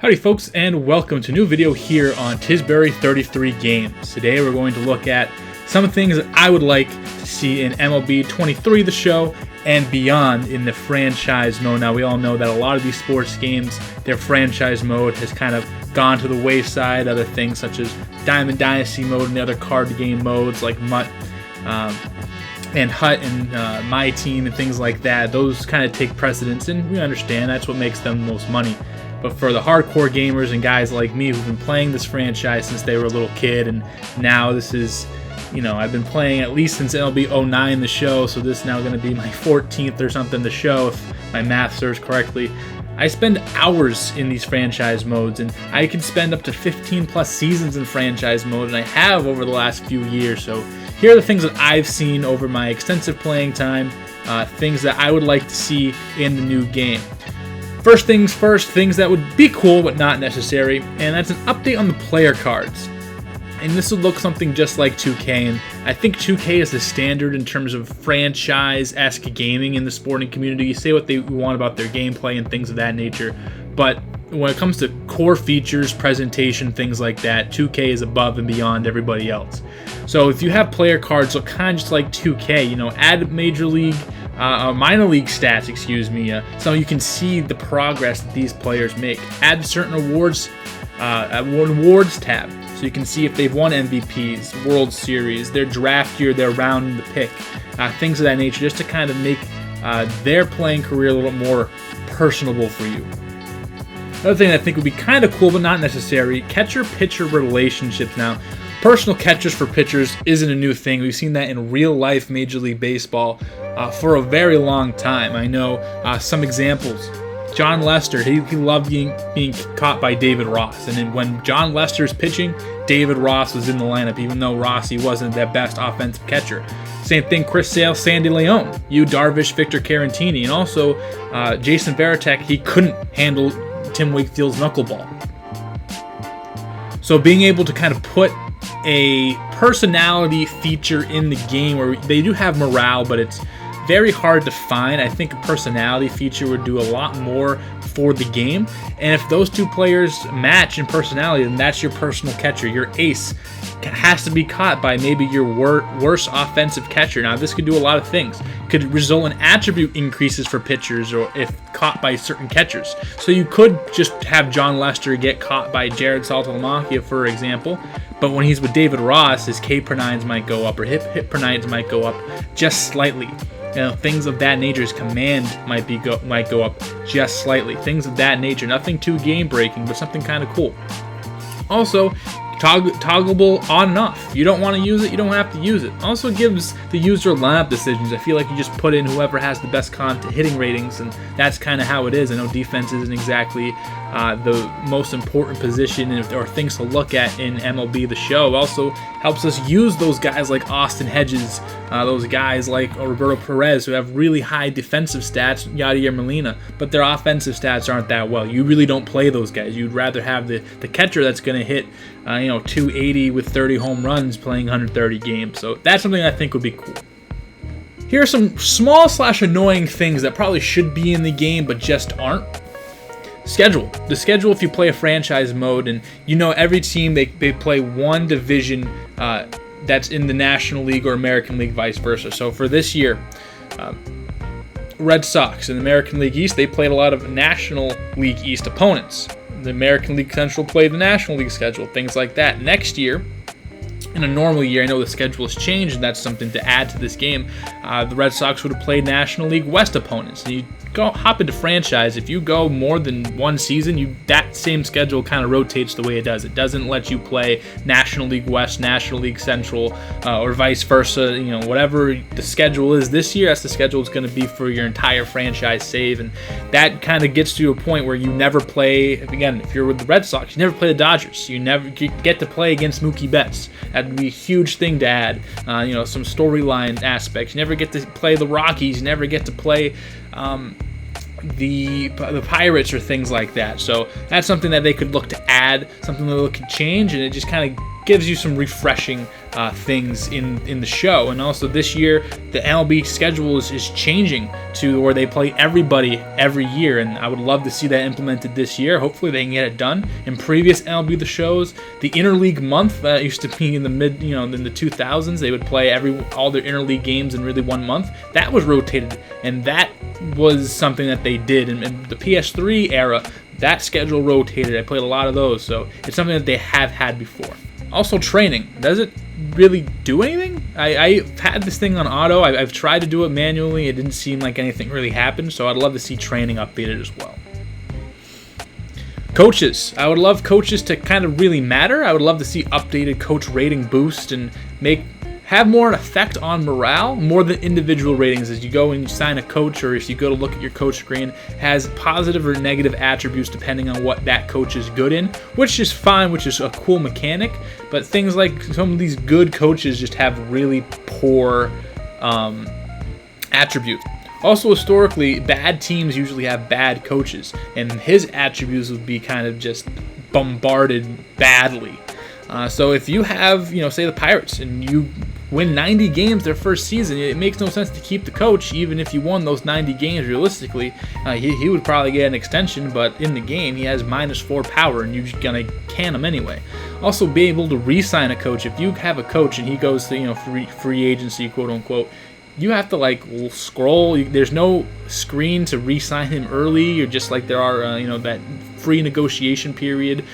Howdy folks, and welcome to a new video here on Tisbury 33 Games. Today we're going to look at some things that I would like to see in MLB 23, the show, and beyond in the franchise mode. Now we all know that a lot of these sports games, their franchise mode has kind of gone to the wayside. Other things such as Diamond Dynasty mode and the other card game modes like Mutt and Hut and My Team and things like that, those kind of take precedence, and we understand that's what makes them the most money. But for the hardcore gamers and guys like me who've been playing this franchise since they were a little kid, and now this is, I've been playing at least since MLB 09 the show, so this is now going to be my 14th or something the show, if my math serves correctly. I spend hours in these franchise modes, and I can spend up to 15 plus seasons in franchise mode, and I have over the last few years. So here are the things that I've seen over my extensive playing time, things that I would like to see in the new game. First things first, things that would be cool but not necessary, and that's an update on the player cards. And this would look something just like 2K, and I think 2K is the standard in terms of franchise-esque gaming in the sporting community. You say what they want about their gameplay and things of that nature, but when it comes to core features, presentation, things like that, 2K is above and beyond everybody else. So if you have player cards look kind of just like 2K, add Major League minor league stats, so you can see the progress that these players make. Add certain awards, awards tab, so you can see if they've won MVPs, World Series, their draft year, their round in the pick, things of that nature, just to kind of make their playing career a little more personable for you. Another thing I think would be kind of cool but not necessary, catcher-pitcher relationships. Now, personal catchers for pitchers isn't a new thing. We've seen that in real-life Major League Baseball for a very long time. I know some examples. John Lester, he loved being caught by David Ross. And then when John Lester's pitching, David Ross was in the lineup, even though Rossi wasn't their best offensive catcher. Same thing, Chris Sale, Sandy Leone, Yu Darvish, Victor Caratini, and also Jason Varitek, he couldn't handle Tim Wakefield's knuckleball. So being able to kind of put a personality feature in the game where they do have morale, but it's very hard to find. I think a personality feature would do a lot more for the game. And if those two players match in personality, then that's your personal catcher. Your ace has to be caught by maybe your worst offensive catcher. Now, this could do a lot of things. It could result in attribute increases for pitchers, or if caught by certain catchers. So you could just have John Lester get caught by Jared Saltalamacchia, for example. But when he's with David Ross, his K per nines might go up, or hit per nines might go up just slightly. Things of that nature. His command might go up just slightly. Things of that nature. Nothing too game breaking, but something kind of cool. Also, toggleable on and off. You don't want to use it, you don't have to use it. Also gives the user lineup decisions. I feel like you just put in whoever has the best hitting ratings, and that's kind of how it is. I know defense isn't exactly the most important position or things to look at in MLB The Show. It also helps us use those guys like Austin Hedges, those guys like Roberto Perez, who have really high defensive stats, Yadier Molina, but their offensive stats aren't that well. You really don't play those guys. You'd rather have the catcher that's going to hit 280 with 30 home runs playing 130 games. So that's something I think would be cool. Here are some small/annoying things that probably should be in the game but just aren't. Schedule. The schedule, if you play a franchise mode, and every team, they play one division that's in the National League or American League, vice versa. So for this year, Red Sox in the American League East, they played a lot of National League East opponents. The American League Central played the National League schedule, things like that. Next year, in a normal year, I know the schedule has changed, and that's something to add to this game. The Red Sox would have played National League West opponents. And you hop into franchise, if you go more than one season, that same schedule kind of rotates the way it does. It doesn't let you play National League West, National League Central, or vice versa. Whatever the schedule is this year, that's the schedule it's going to be for your entire franchise save. And that kind of gets to a point where you never play, again, if you're with the Red Sox, you never play the Dodgers. You never get to play against Mookie Betts. That would be a huge thing to add. Some storyline aspects. You never get to play the Rockies. You never get to play the Pirates or things like that. So that's something that they could look to add, something that they could change, and it just kind of gives you some refreshing things in the show. And also this year, the MLB schedule is changing to where they play everybody every year, and I would love to see that implemented this year. Hopefully they can get it done. In previous MLB The Shows, the interleague month used to be in the in the 2000s. They would play all their interleague games in really 1 month. That was rotated, and that was something that they did. In the PS3 era, that schedule rotated. I played a lot of those, so it's something that they have had before. Also, training. Does it really do anything? I've had this thing on auto. I've tried to do it manually. It didn't seem like anything really happened, so I'd love to see training updated as well. Coaches. I would love coaches to kind of really matter. I would love to see updated coach rating boost and have more effect on morale, more than individual ratings. As you go and you sign a coach, or if you go to look at your coach screen, has positive or negative attributes depending on what that coach is good in, which is fine, which is a cool mechanic. But things like some of these good coaches just have really poor attributes. Also, historically, bad teams usually have bad coaches, and his attributes would be kind of just bombarded badly. So if you have, say the Pirates, and you win 90 games their first season, it makes no sense to keep the coach. Even if you won those 90 games realistically, he would probably get an extension, but in the game he has -4 power and you're just gonna can him anyway. Also, be able to re-sign a coach. If you have a coach and he goes to free agency, quote unquote, you have to scroll. There's no screen to re-sign him early, or just like there are that free negotiation period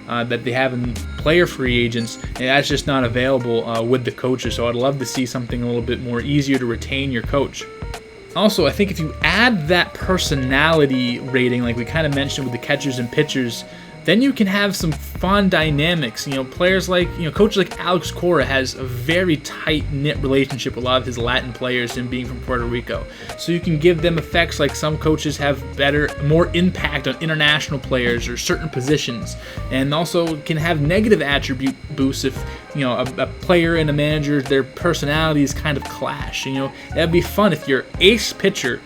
that they have in player free agents, and that's just not available with the coaches. So I'd love to see something a little bit more easier to retain your coach. Also, I think if you add that personality rating, like we kind of mentioned with the catchers and pitchers, then you can have some fun dynamics. Players like, coach like Alex Cora has a very tight-knit relationship with a lot of his Latin players, him being from Puerto Rico. So you can give them effects like some coaches have more impact on international players or certain positions, and also can have negative attribute boosts if, a player and a manager, their personalities kind of clash. That'd be fun if your ace pitcher,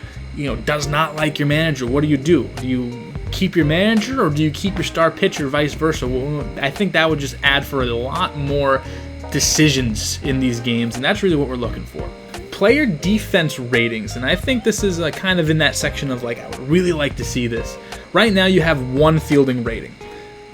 does not like your manager. What do? Do you keep your manager, or do you keep your star pitcher, vice versa? Well, I think that would just add for a lot more decisions in these games, and that's really what we're looking for. Player defense ratings, and I think this is kind of in that section of I would really like to see this. Right now you have one fielding rating.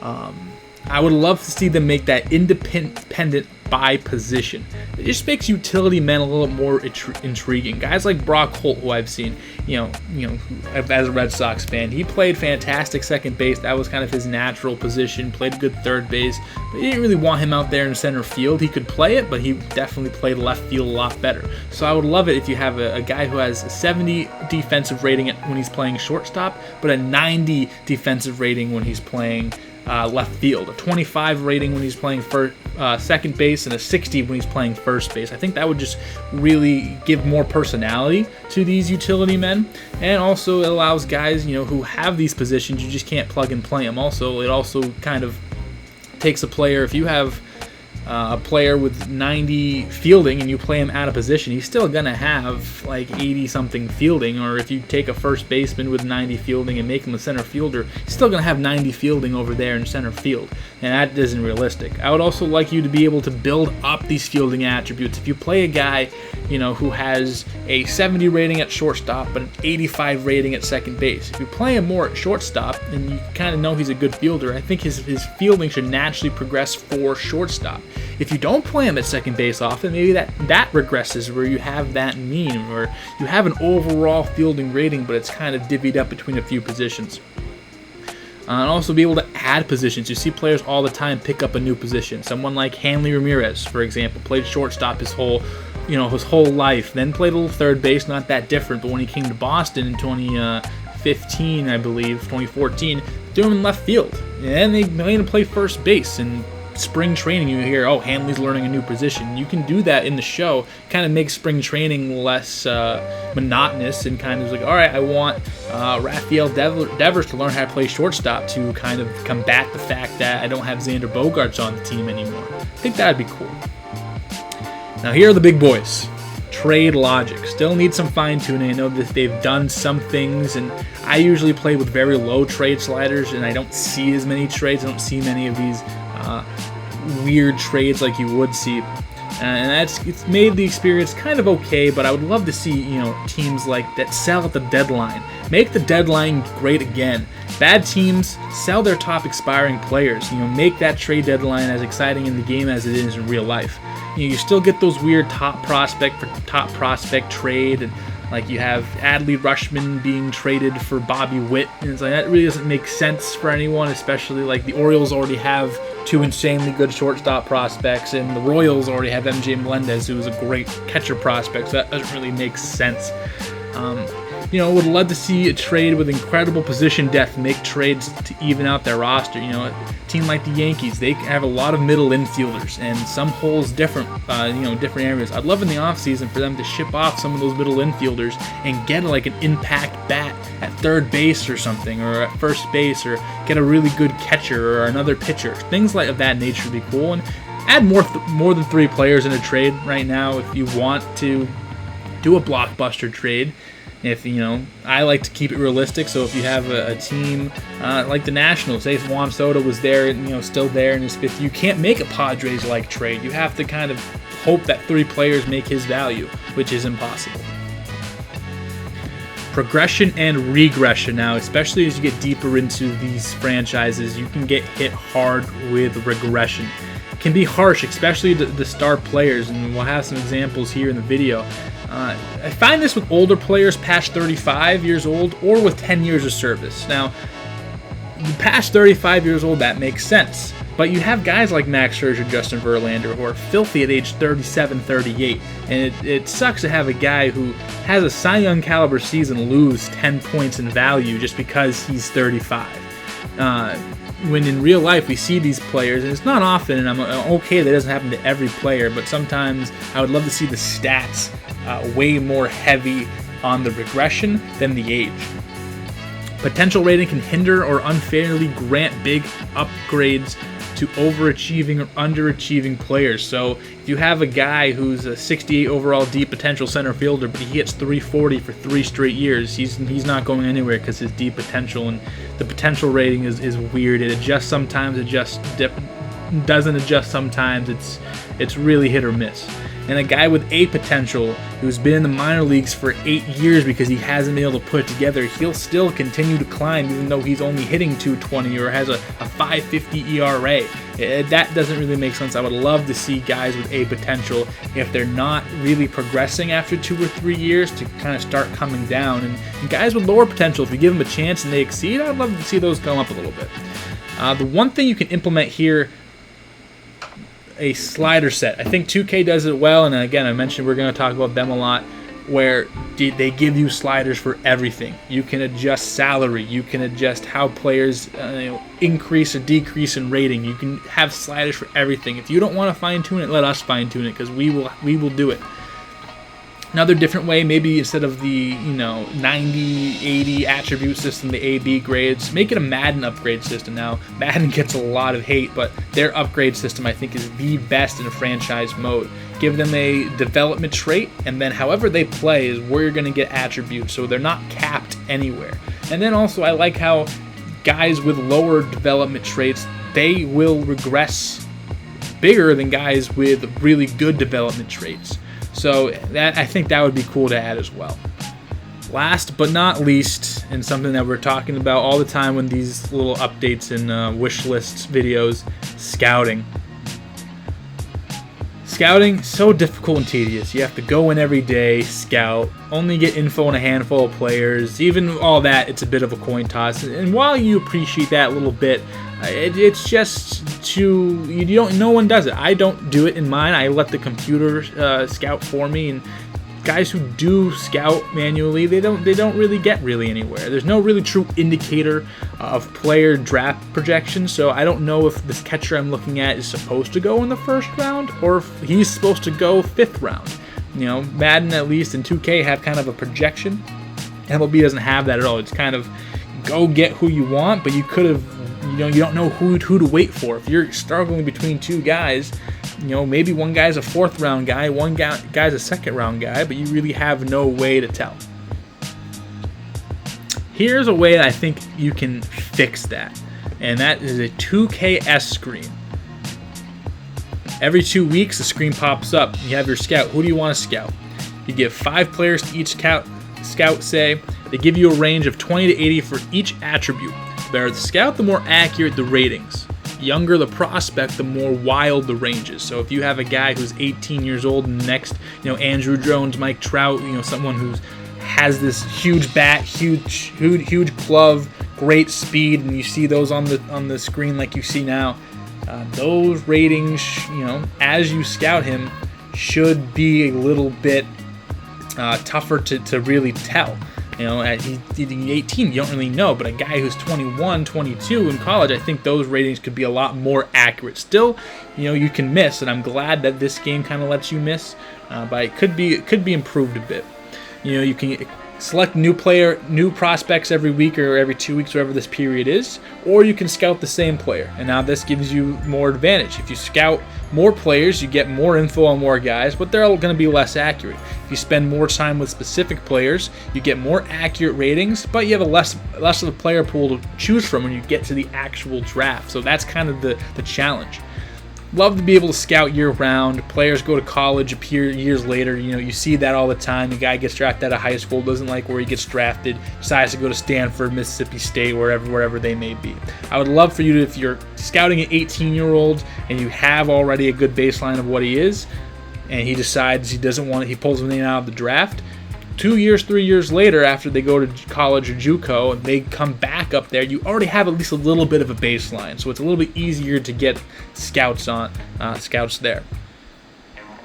I would love to see them make that independent by position. It just makes utility men a little more intriguing. Guys like Brock Holt, who I've seen, as a Red Sox fan, he played fantastic second base. That was kind of his natural position. Played good third base, but you didn't really want him out there in center field. He could play it, but he definitely played left field a lot better. So I would love it if you have a guy who has a 70 defensive rating when he's playing shortstop, but a 90 defensive rating when he's playing left field, a 25 rating when he's playing second base, and a 60 when he's playing first base. I think that would just really give more personality to these utility men, and also it allows guys who have these positions, you just can't plug and play them. Also, it also kind of takes a player, if you have a player with 90 fielding and you play him out of position, he's still gonna have 80 something fielding. Or if you take a first baseman with 90 fielding and make him a center fielder, he's still gonna have 90 fielding over there in center field, and that isn't realistic. I would also like you to be able to build up these fielding attributes. If you play a guy who has a 70 rating at shortstop but an 85 rating at second base, if you play him more at shortstop and you kind of know he's a good fielder, I think his fielding should naturally progress for shortstop. If you don't play him at second base often, maybe that regresses, where you have that mean, or you have an overall fielding rating, but it's kind of divvied up between a few positions. And also be able to add positions. You see players all the time pick up a new position. Someone like Hanley Ramirez, for example, played shortstop his whole life, then played a little third base, not that different, but when he came to Boston in 2015, I believe, 2014, threw him in left field, and they made him play first base. And spring training, you hear, oh, Hanley's learning a new position. You can do that in the show, kind of make spring training less monotonous, and kind of all right, I want Rafael Devers to learn how to play shortstop to kind of combat the fact that I don't have Xander Bogaerts on the team anymore. I think that would be cool. Now here are the big boys. Trade logic. Still need some fine-tuning. I know that they've done some things, and I usually play with very low trade sliders, and I don't see as many trades. I don't see many of these weird trades like you would see. and it's made the experience kind of okay. But I would love to see teams like that sell at the deadline. Make the deadline great again. Bad teams sell their top expiring players. Make that trade deadline as exciting in the game as it is in real life. You still get those weird top prospect for top prospect trade, and like you have Adley Rutschman being traded for Bobby Witt, and it's like that really doesn't make sense for anyone, especially like the Orioles already have 2 insanely good shortstop prospects, and the Royals already have MJ Melendez, who is a great catcher prospect, so that doesn't really make sense. Would love to see a trade with incredible position depth, make trades to even out their roster. A team like the Yankees, they have a lot of middle infielders, and some holes different areas. I'd love in the offseason for them to ship off some of those middle infielders and get like an impact bat at third base or something, or at first base, or get a really good catcher or another pitcher. Things like of that nature would be cool. And add more than 3 players in a trade right now if you want to do a blockbuster trade. If I like to keep it realistic, so if you have a team like the Nationals, say if Juan Soto was there, still there in his 5th, you can't make a Padres-like trade. You have to kind of hope that 3 players make his value, which is impossible. Progression and regression now, especially as you get deeper into these franchises, you can get hit hard with regression. It can be harsh, especially the star players, and we'll have some examples here in the video. I find this with older players past 35 years old or with 10 years of service. Now, past 35 years old, that makes sense. But you have guys like Max Scherzer, Justin Verlander, who are filthy at age 37, 38. And it sucks to have a guy who has a Cy Young caliber season lose 10 points in value just because he's 35. When in real life we see these players, and it's not often, and I'm okay that doesn't happen to every player, but sometimes I would love to see the stats way more heavy on the regression than the age. Potential rating can hinder or unfairly grant big upgrades to overachieving or underachieving players. So if you have a guy who's a 68 overall deep potential center fielder, but he hits 340 for 3 straight years, he's not going anywhere because his deep potential and the potential rating is weird. It adjusts sometimes, doesn't adjust sometimes. It's really hit or miss. And a guy with a potential who's been in the minor leagues for 8 years because he hasn't been able to put it together, he'll still continue to climb even though he's only hitting 220 or has a 5.50 ERA. That doesn't really make sense. I would love to see guys with a potential, if they're not really progressing after 2 or 3 years, to kind of start coming down. And guys with lower potential, if you give them a chance and they exceed, I'd love to see those come up a little bit. The one thing you can implement here, a slider set. I think 2K does it well, and again, I mentioned we're going to talk about them a lot, where they give you sliders for everything. You can adjust salary. You can adjust how players increase or decrease in rating. You can have sliders for everything. If you don't want to fine-tune it, let us fine-tune it, because we will do it. Another different way, maybe instead of the 90, 80 attribute system, the A/B grades, make it a Madden upgrade system. Now, Madden gets a lot of hate, but their upgrade system, I think, is the best in a franchise mode. Give them a development trait, and then however they play is where you're going to get attributes, so they're not capped anywhere. And then also, I like how guys with lower development traits, they will regress bigger than guys with really good development traits. So I think that would be cool to add as well. Last but not least, and something that we're talking about all the time when these little updates and wish lists videos, scouting. Scouting, so difficult and tedious. You have to go in every day, scout, only get info on a handful of players. Even all that, it's a bit of a coin toss. And while you appreciate that a little bit, it's just no one does it. I don't do it in mine. I let the computer scout for me, and guys who do scout manually, they don't really get anywhere. There's no really true indicator of player draft projections, so I don't know if this catcher I'm looking at is supposed to go in the first round or if he's supposed to go 5th round. Madden at least and 2K have kind of a projection. MLB doesn't have that at all. It's kind of go get who you want, but you could have, you don't know who to wait for. If you're struggling between 2 guys, maybe one guy's a 4th round guy, one guy's a 2nd round guy, but you really have no way to tell. Here's a way that I think you can fix that, and that is a 2KS screen. Every 2 weeks, the screen pops up. You have your scout. Who do you want to scout? You give 5 players to each scout, say. They give you a range of 20 to 80 for each attribute. The better the scout, the more accurate the ratings. The younger the prospect, the more wild the ranges. So if you have a guy who's 18 years old and next, Andrew Jones, Mike Trout, someone who has this huge bat, huge glove, great speed, and you see those on the screen like you see now, those ratings, as you scout him, should be a little bit tougher to really tell. He's 18, you don't really know, but a guy who's 21, 22 in college, I think those ratings could be a lot more accurate. Still, you can miss, and I'm glad that this game kind of lets you miss, but it could be improved a bit. You can select new prospects every week or every 2 weeks, whatever this period is, or you can scout the same player, and now this gives you more advantage. If you scout more players, you get more info on more guys, but they're all going to be less accurate. If you spend more time with specific players, you get more accurate ratings, but you have a less of a player pool to choose from when you get to the actual draft. So that's kind of the challenge. Love to be able to scout year-round. Players go to college, appear years later. You see that all the time. The guy gets drafted out of high school, doesn't like where he gets drafted, decides to go to Stanford, Mississippi State, wherever they may be. I would love for you to, if you're scouting an 18-year-old and you have already a good baseline of what he is, and he decides he doesn't want it, he pulls his name out of the draft, 2 years, 3 years later, after they go to college or JUCO, and they come back up there, you already have at least a little bit of a baseline, so it's a little bit easier to get scouts there.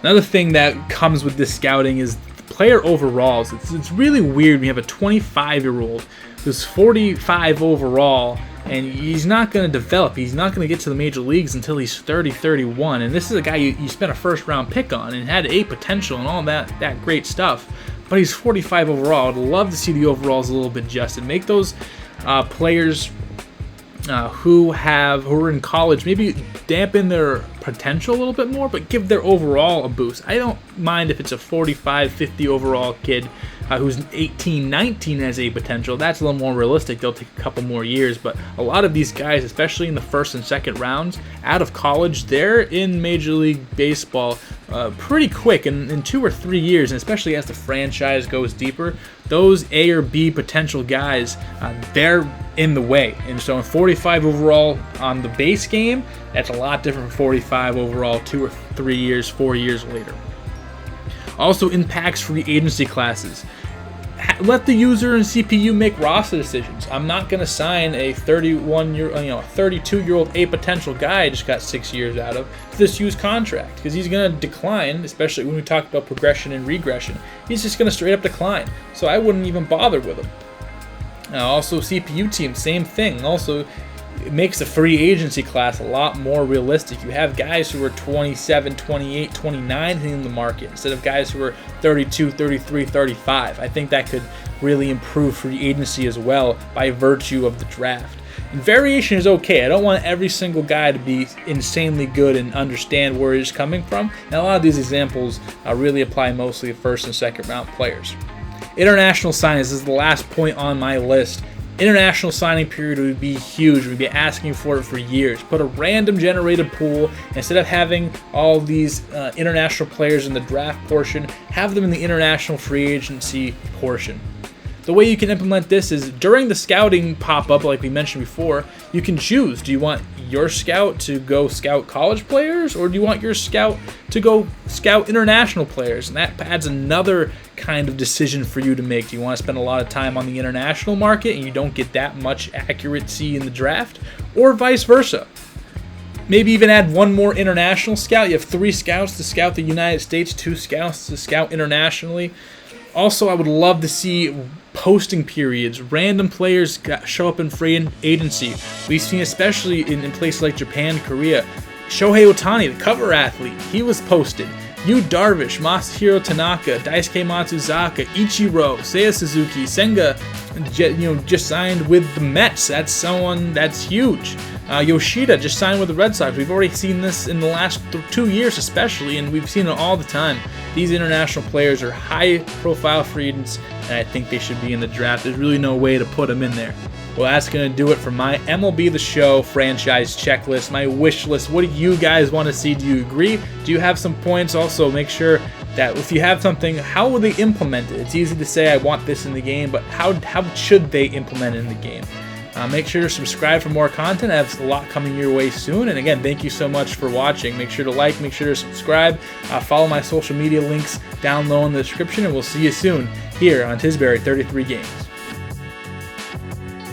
Another thing that comes with this scouting is player overalls. It's really weird when you have a 25-year-old who's 45 overall, and he's not going to develop. He's not going to get to the major leagues until he's 30, 31, and this is a guy you spent a first-round pick on and had a potential and all that great stuff. But he's 45 overall. I'd love to see the overalls a little bit adjusted. Make those players who are in college maybe dampen their potential a little bit more, but give their overall a boost. I don't mind if it's a 45, 50 overall kid who's 18, 19 has a potential. That's a little more realistic. They'll take a couple more years, but a lot of these guys, especially in the first and second rounds out of college, they're in Major League Baseball pretty quick in 2 or 3 years, and especially as the franchise goes deeper, those A or B potential guys, they're in the way. And so in 45 overall on the base game, that's a lot different from 45 overall 2 or 3 years, 4 years later. Also impacts free agency classes. Let the user and CPU make roster decisions. I'm not going to sign a 32-year-old A potential guy I just got 6 years out of to this used contract, because he's going to decline, especially when we talk about progression and regression. He's just going to straight up decline. So I wouldn't even bother with him. Also CPU team, same thing. Also, it makes the free agency class a lot more realistic. You have guys who are 27, 28, 29 hitting the market instead of guys who are 32, 33, 35. I think that could really improve free agency as well by virtue of the draft. And variation is okay. I don't want every single guy to be insanely good and understand where he's coming from. And a lot of these examples really apply mostly to first and second round players. International signings is the last point on my list. International signing period would be huge. We'd be asking for it for years. Put a random generated pool. Instead of having all these international players in the draft portion, have them in the international free agency portion. The way you can implement this is during the scouting pop-up, like we mentioned before, you can choose. Do you want your scout to go scout college players, or do you want your scout to go scout international players? And that adds another kind of decision for you to make. Do you want to spend a lot of time on the international market and you don't get that much accuracy in the draft, or vice versa? Maybe even add one more international scout. You have 3 scouts to scout the United States, 2 scouts to scout internationally. Also, I would love to see posting periods. Random players show up in free agency. We've seen, especially in places like Japan, Korea, Shohei Ohtani, the cover athlete, he was posted. Yu Darvish, Masahiro Tanaka, Daisuke Matsuzaka, Ichiro, Seiya Suzuki, Senga, just signed with the Mets. That's someone that's huge. Yoshida just signed with the Red Sox. We've already seen this in the last 2 years especially, and we've seen it all the time. These international players are high-profile free agents, and I think they should be in the draft. There's really no way to put them in there. Well, that's going to do it for my MLB The Show franchise checklist, my wish list. What do you guys want to see? Do you agree? Do you have some points? Also, make sure that if you have something, how will they implement it? It's easy to say I want this in the game, but how should they implement it in the game? Make sure to subscribe for more content. I have a lot coming your way soon. And again, thank you so much for watching. Make sure to like, make sure to subscribe. Follow my social media links down low in the description, and we'll see you soon here on Tisbury 33 Games.